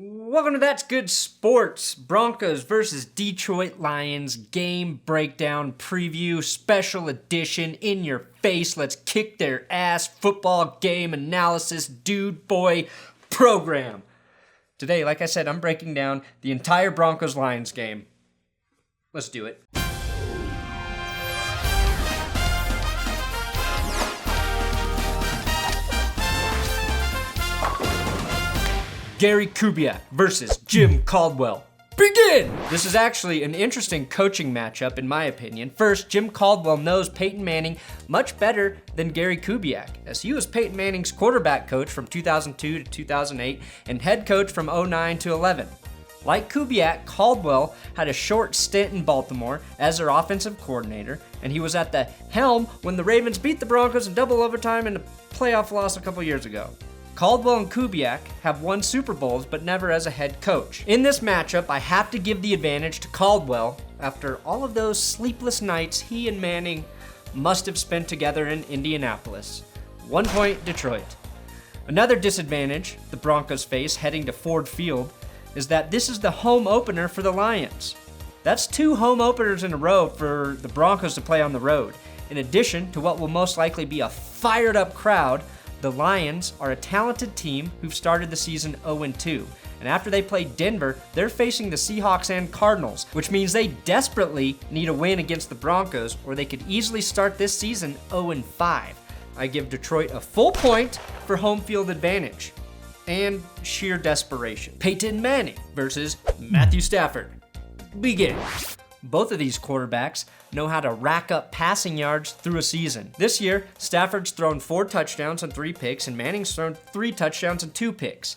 Welcome to That's Good Sports. Broncos versus Detroit Lions game breakdown preview special edition in your face. Let's kick their ass football game analysis dude boy program. Today, like I said, I'm breaking down the entire Broncos Lions game. Let's do it. Gary Kubiak versus Jim Caldwell. Begin! This is actually an interesting coaching matchup in my opinion. First, Jim Caldwell knows Peyton Manning much better than Gary Kubiak, as he was Peyton Manning's quarterback coach from 2002 to 2008 and head coach from 2009 to 11. Like Kubiak, Caldwell had a short stint in Baltimore as their offensive coordinator, and he was at the helm when the Ravens beat the Broncos in double overtime in a playoff loss a couple years ago. Caldwell and Kubiak have won Super Bowls, but never as a head coach. In this matchup, I have to give the advantage to Caldwell after all of those sleepless nights he and Manning must have spent together in Indianapolis. 1 point, Detroit. Another disadvantage the Broncos face heading to Ford Field is that this is the home opener for the Lions. That's 2 home openers in a row for the Broncos to play on the road. In addition to what will most likely be a fired up crowd, the Lions are a talented team who've started the season 0-2, and after they play Denver, they're facing the Seahawks and Cardinals, which means they desperately need a win against the Broncos, or they could easily start this season 0-5. I give Detroit a full point for home field advantage and sheer desperation. Peyton Manning versus Mathew Stafford. Begin. Both of these quarterbacks know how to rack up passing yards through a season. This year, Stafford's thrown 4 touchdowns and 3 picks, and Manning's thrown 3 touchdowns and 2 picks.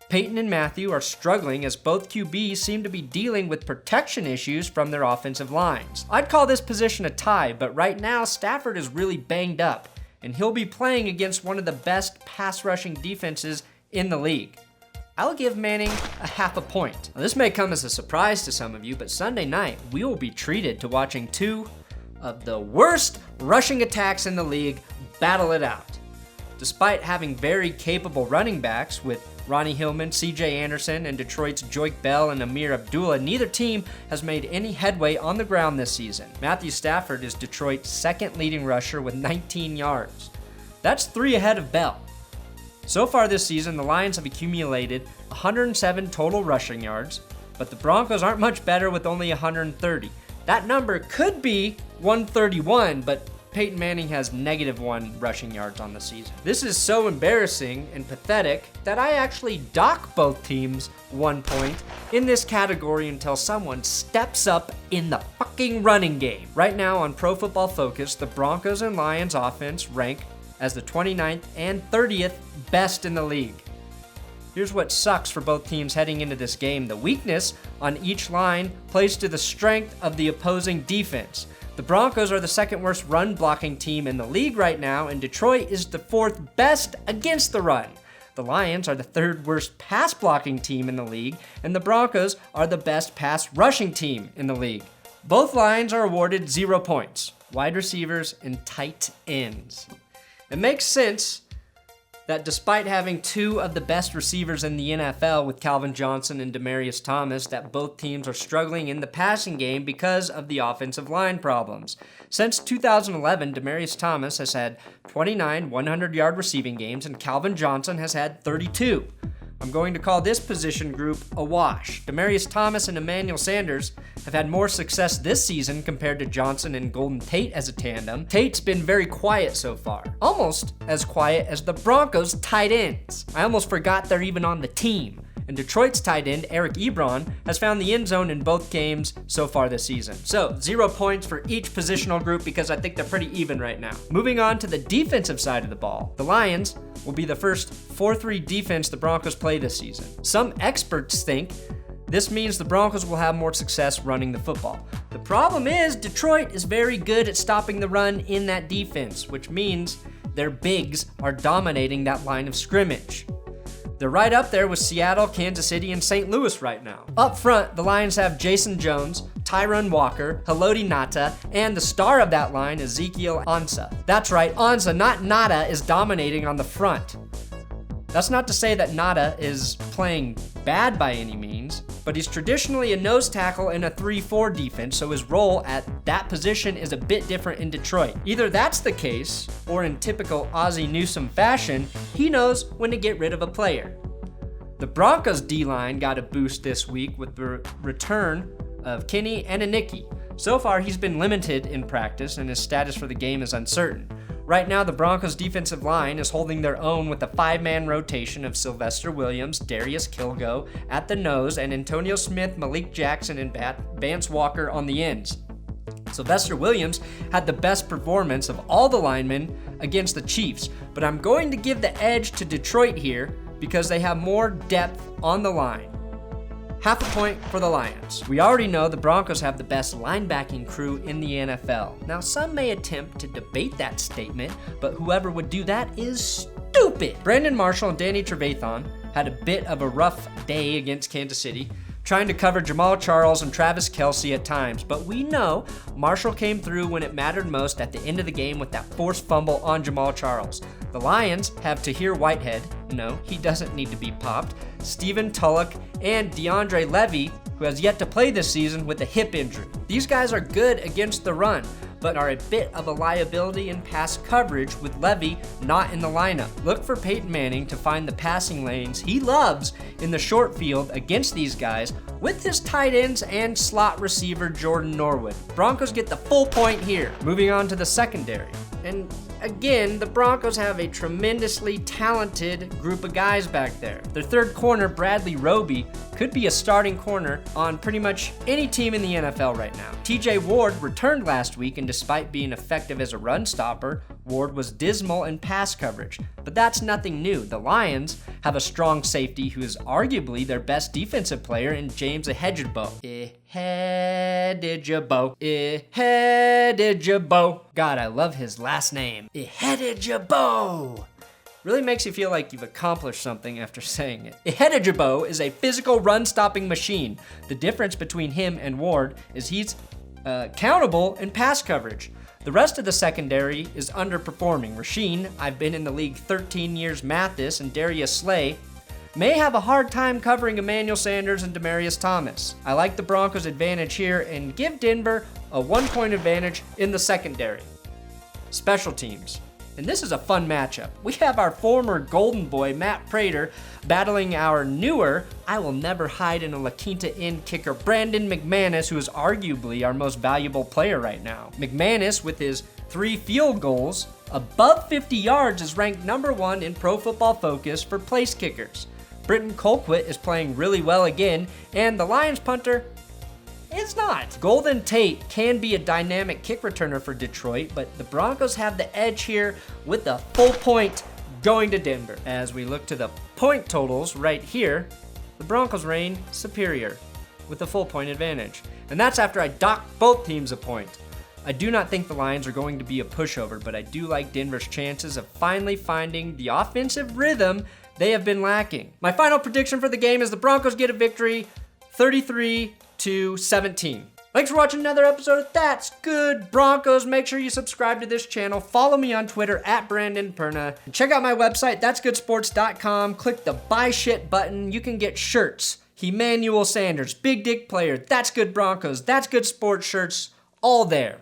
Peyton and Mathew are struggling as both QBs seem to be dealing with protection issues from their offensive lines. I'd call this position a tie, but right now Stafford is really banged up, and he'll be playing against one of the best pass rushing defenses in the league. I'll give Manning a half a point. Now, this may come as a surprise to some of you, but Sunday night, we will be treated to watching 2 of the worst rushing attacks in the league battle it out. Despite having very capable running backs with Ronnie Hillman, CJ Anderson, and Detroit's Joique Bell and Amir Abdullah, neither team has made any headway on the ground this season. Mathew Stafford is Detroit's second leading rusher with 19 yards. That's 3 ahead of Bell. So far this season, the Lions have accumulated 107 total rushing yards, but the Broncos aren't much better with only 130. That number could be 131, but Peyton Manning has -1 rushing yards on the season. This is so embarrassing and pathetic that I actually dock both teams 1 point in this category until someone steps up in the fucking running game. Right now on Pro Football Focus, the Broncos and Lions offense rank as the 29th and 30th best in the league. Here's what sucks for both teams heading into this game. The weakness on each line plays to the strength of the opposing defense. The Broncos are the second worst run blocking team in the league right now, and Detroit is the 4th best against the run. The Lions are the 3rd worst pass blocking team in the league, and the Broncos are the best pass rushing team in the league. Both lines are awarded 0 points. Wide receivers and tight ends. It makes sense that despite having 2 of the best receivers in the NFL with Calvin Johnson and Demaryius Thomas, that both teams are struggling in the passing game because of the offensive line problems. Since 2011, Demaryius Thomas has had 29 100-yard receiving games and Calvin Johnson has had 32. I'm going to call this position group a wash. Demaryius Thomas and Emmanuel Sanders have had more success this season compared to Johnson and Golden Tate as a tandem. Tate's been very quiet so far, almost as quiet as the Broncos' tight ends. I almost forgot they're even on the team. And Detroit's tight end, Eric Ebron, has found the end zone in both games so far this season. So 0 points for each positional group because I think they're pretty even right now. Moving on to the defensive side of the ball, the Lions will be the first 4-3 defense the Broncos play this season. Some experts think this means the Broncos will have more success running the football. The problem is Detroit is very good at stopping the run in that defense, which means their bigs are dominating that line of scrimmage. They're right up there with Seattle, Kansas City, and St. Louis right now. Up front, the Lions have Jason Jones, Tyrone Walker, Haloti Ngata, and the star of that line, Ezekiel Ansah. That's right, Ansah, not Ngata, is dominating on the front. That's not to say that Nada is playing bad by any means, but he's traditionally a nose tackle in a 3-4 defense, so his role at that position is a bit different in Detroit. Either that's the case, or in typical Ozzie Newsome fashion, he knows when to get rid of a player. The Broncos D-line got a boost this week with the return of Kenny Ihedigbo. So far, he's been limited in practice, and his status for the game is uncertain. Right now, the Broncos defensive line is holding their own with a 5-man rotation of Sylvester Williams, Darius Kilgo at the nose, and Antonio Smith, Malik Jackson, and Vance Walker on the ends. Sylvester Williams had the best performance of all the linemen against the Chiefs, but I'm going to give the edge to Detroit here because they have more depth on the line. Half a point for the Lions. We already know the Broncos have the best linebacking crew in the NFL. Now, some may attempt to debate that statement, but whoever would do that is stupid. Brandon Marshall and Danny Trevathan had a bit of a rough day against Kansas City, trying to cover Jamal Charles and Travis Kelce at times, but we know Marshall came through when it mattered most at the end of the game with that forced fumble on Jamal Charles. The Lions have Tahir Whitehead, no, he doesn't need to be popped, Stephen Tulloch, and DeAndre Levy, who has yet to play this season with a hip injury. These guys are good against the run, but are a bit of a liability in pass coverage with Levy not in the lineup. Look for Peyton Manning to find the passing lanes he loves in the short field against these guys with his tight ends and slot receiver Jordan Norwood. Broncos get the full point here. Moving on to the secondary. And again, the Broncos have a tremendously talented group of guys back there. Their third corner, Bradley Roby, could be a starting corner on pretty much any team in the NFL right now. TJ Ward returned last week, and despite being effective as a run stopper, Ward was dismal in pass coverage. But that's nothing new. The Lions have a strong safety who is arguably their best defensive player in James Ihedigbo. Ihedigbo. God, I love his last name. Ihedigbo. Really makes you feel like you've accomplished something after saying it. Ihedigbo is a physical run-stopping machine. The difference between him and Ward is he's accountable in pass coverage. The rest of the secondary is underperforming. Rasheen, I've been in the league 13 years, Mathew, and Darius Slay may have a hard time covering Emmanuel Sanders and Demaryius Thomas. I like the Broncos' advantage here and give Denver a 1-point advantage in the secondary. Special teams. And this is a fun matchup. We have our former Golden Boy, Matt Prater, battling our newer, I will never hide in a La Quinta Inn kicker, Brandon McManus, who is arguably our most valuable player right now. McManus, with his 3 field goals above 50 yards, is ranked number 1 in Pro Football Focus for place kickers. Britton Colquitt is playing really well again, and the Lions punter is not. Golden Tate can be a dynamic kick returner for Detroit, but the Broncos have the edge here with a full point going to Denver. As we look to the point totals right here, the Broncos reign superior with a full point advantage. And that's after I docked both teams a point. I do not think the Lions are going to be a pushover, but I do like Denver's chances of finally finding the offensive rhythm they have been lacking. My final prediction for the game is the Broncos get a victory, 33-17. Thanks for watching another episode of That's Good Broncos. Make sure you subscribe to this channel. Follow me on Twitter at Brandon Perna. And check out my website, ThatsGoodSports.com. Click the Buy Shit button. You can get shirts. Emmanuel Sanders, Big Dick Player, That's Good Broncos, That's Good Sports shirts, all there.